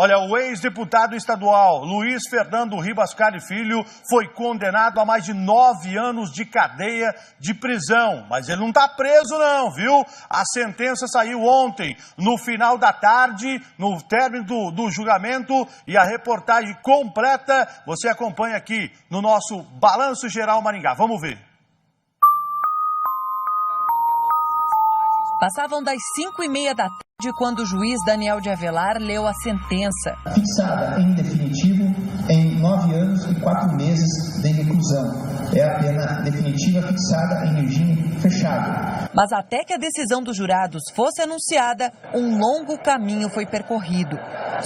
Olha, o ex-deputado estadual Luiz Fernando Ribas Carli Filho foi condenado a mais de 9 anos de cadeia de prisão. Mas ele não está preso não, viu? A sentença saiu ontem, no final da tarde, no término do julgamento, e a reportagem completa você acompanha aqui no nosso Balanço Geral Maringá. Vamos ver. Passavam das 5h30 da tarde quando o juiz Daniel de Avelar leu a sentença. Fixada em definitivo em 9 anos e 4 meses de reclusão. É a pena definitiva fixada em regime fechado. Mas até que a decisão dos jurados fosse anunciada, um longo caminho foi percorrido.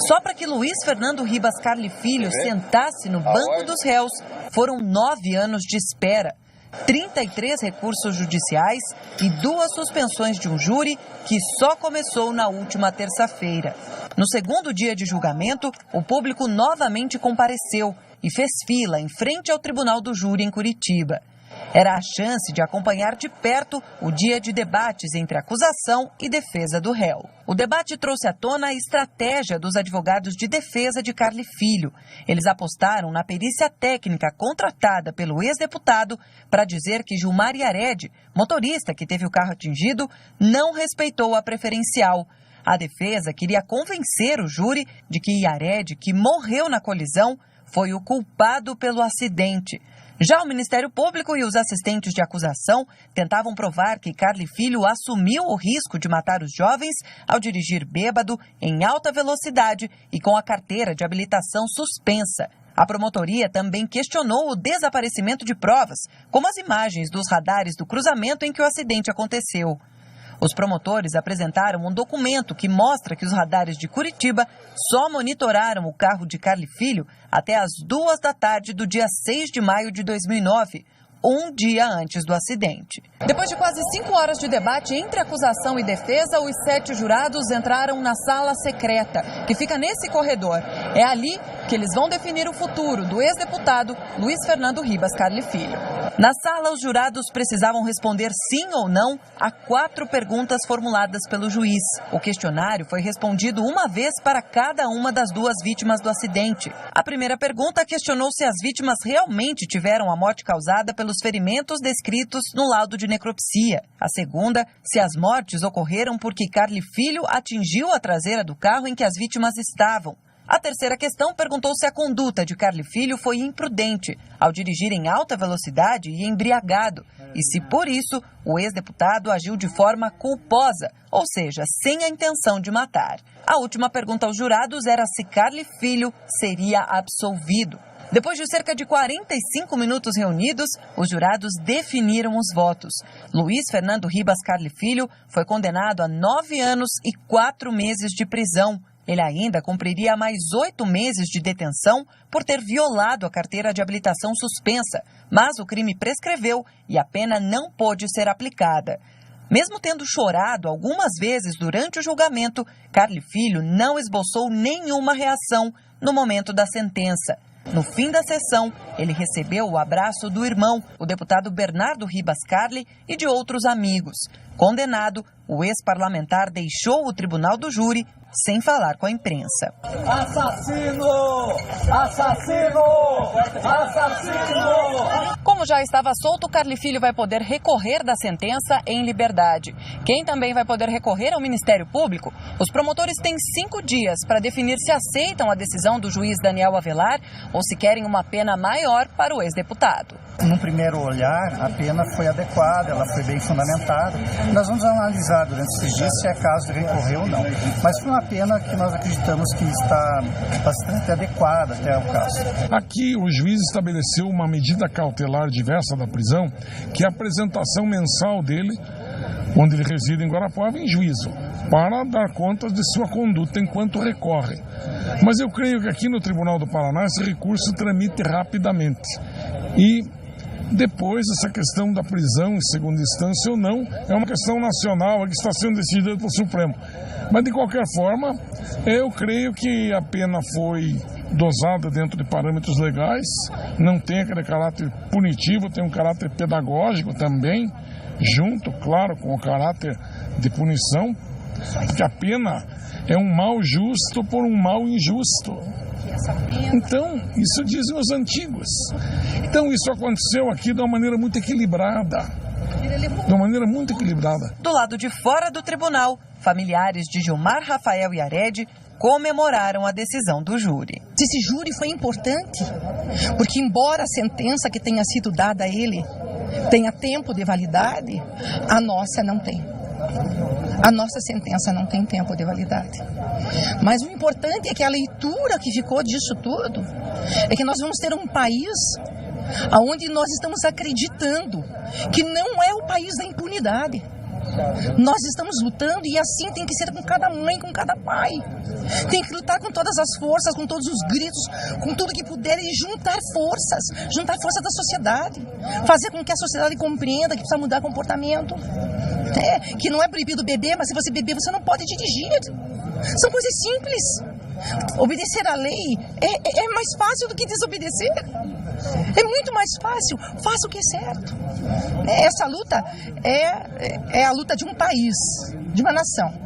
Só para que Luiz Fernando Ribas Carli Filho sentasse no banco dos réus, foram 9 anos de espera. 33 recursos judiciais e 2 suspensões de um júri que só começou na última terça-feira. No segundo dia de julgamento, o público novamente compareceu e fez fila em frente ao Tribunal do Júri em Curitiba. Era a chance de acompanhar de perto o dia de debates entre acusação e defesa do réu. O debate trouxe à tona a estratégia dos advogados de defesa de Carli Filho. Eles apostaram na perícia técnica contratada pelo ex-deputado para dizer que Gilmar Yared, motorista que teve o carro atingido, não respeitou a preferencial. A defesa queria convencer o júri de que Yared, que morreu na colisão, foi o culpado pelo acidente. Já o Ministério Público e os assistentes de acusação tentavam provar que Carli Filho assumiu o risco de matar os jovens ao dirigir bêbado, em alta velocidade e com a carteira de habilitação suspensa. A promotoria também questionou o desaparecimento de provas, como as imagens dos radares do cruzamento em que o acidente aconteceu. Os promotores apresentaram um documento que mostra que os radares de Curitiba só monitoraram o carro de Carli Filho até as 2 da tarde do dia 6 de maio de 2009, um dia antes do acidente. Depois de quase 5 horas de debate entre acusação e defesa, os 7 jurados entraram na sala secreta, que fica nesse corredor. É ali que eles vão definir o futuro do ex-deputado Luiz Fernando Ribas Carli Filho. Na sala, os jurados precisavam responder sim ou não a 4 perguntas formuladas pelo juiz. O questionário foi respondido uma vez para cada uma das 2 vítimas do acidente. A primeira pergunta questionou se as vítimas realmente tiveram a morte causada pelos ferimentos descritos no laudo de necropsia. A segunda, se as mortes ocorreram porque Carli Filho atingiu a traseira do carro em que as vítimas estavam. A terceira questão perguntou se a conduta de Carli Filho foi imprudente ao dirigir em alta velocidade e embriagado, e se por isso o ex-deputado agiu de forma culposa, ou seja, sem a intenção de matar. A última pergunta aos jurados era se Carli Filho seria absolvido. Depois de cerca de 45 minutos reunidos, os jurados definiram os votos. Luiz Fernando Ribas Carli Filho foi condenado a 9 anos e 4 meses de prisão. Ele ainda cumpriria mais 8 meses de detenção por ter violado a carteira de habilitação suspensa, mas o crime prescreveu e a pena não pôde ser aplicada. Mesmo tendo chorado algumas vezes durante o julgamento, Carli Filho não esboçou nenhuma reação no momento da sentença. No fim da sessão, ele recebeu o abraço do irmão, o deputado Bernardo Ribas Carli, e de outros amigos. Condenado, o ex-parlamentar deixou o tribunal do júri sem falar com a imprensa. Assassino! Assassino! Assassino! Como já estava solto, Carli Filho vai poder recorrer da sentença em liberdade. Quem também vai poder recorrer ao Ministério Público? Os promotores têm 5 dias para definir se aceitam a decisão do juiz Daniel Avelar ou se querem uma pena maior para o ex-deputado. No primeiro olhar, a pena foi adequada, ela foi bem fundamentada. Nós vamos analisar durante esses dias se é caso de recorrer ou não. Mas foi uma pena que nós acreditamos que está bastante adequada até o caso. Aqui o juiz estabeleceu uma medida cautelar diversa da prisão, que é a apresentação mensal dele, onde ele reside em Guarapuava, em juízo, para dar conta de sua conduta enquanto recorre. Mas eu creio que aqui no Tribunal do Paraná esse recurso tramite rapidamente. E depois, essa questão da prisão em segunda instância ou não, é uma questão nacional que está sendo decidida pelo Supremo. Mas, de qualquer forma, eu creio que a pena foi dosada dentro de parâmetros legais, não tem aquele caráter punitivo, tem um caráter pedagógico também, junto, claro, com o caráter de punição. Porque a pena é um mal justo por um mal injusto. Então, isso dizem os antigos. Então, isso aconteceu aqui de uma maneira muito equilibrada. Do lado de fora do tribunal, familiares de Gilmar Rafael Yared comemoraram a decisão do júri. Esse júri foi importante, porque embora a sentença que tenha sido dada a ele tenha tempo de validade, a nossa não tem. A nossa sentença não tem tempo de validade. Mas o importante é que a leitura que ficou disso tudo é que nós vamos ter um país onde nós estamos acreditando que não é o país da impunidade. Nós estamos lutando e assim tem que ser com cada mãe, com cada pai. Tem que lutar com todas as forças, com todos os gritos, com tudo que puder e juntar forças da sociedade. Fazer com que a sociedade compreenda que precisa mudar comportamento. Que não é proibido beber, mas se você beber você não pode dirigir. São coisas simples. Obedecer à lei é mais fácil do que desobedecer. É muito mais fácil. Faça o que é certo. Essa luta é a luta de um país, de uma nação.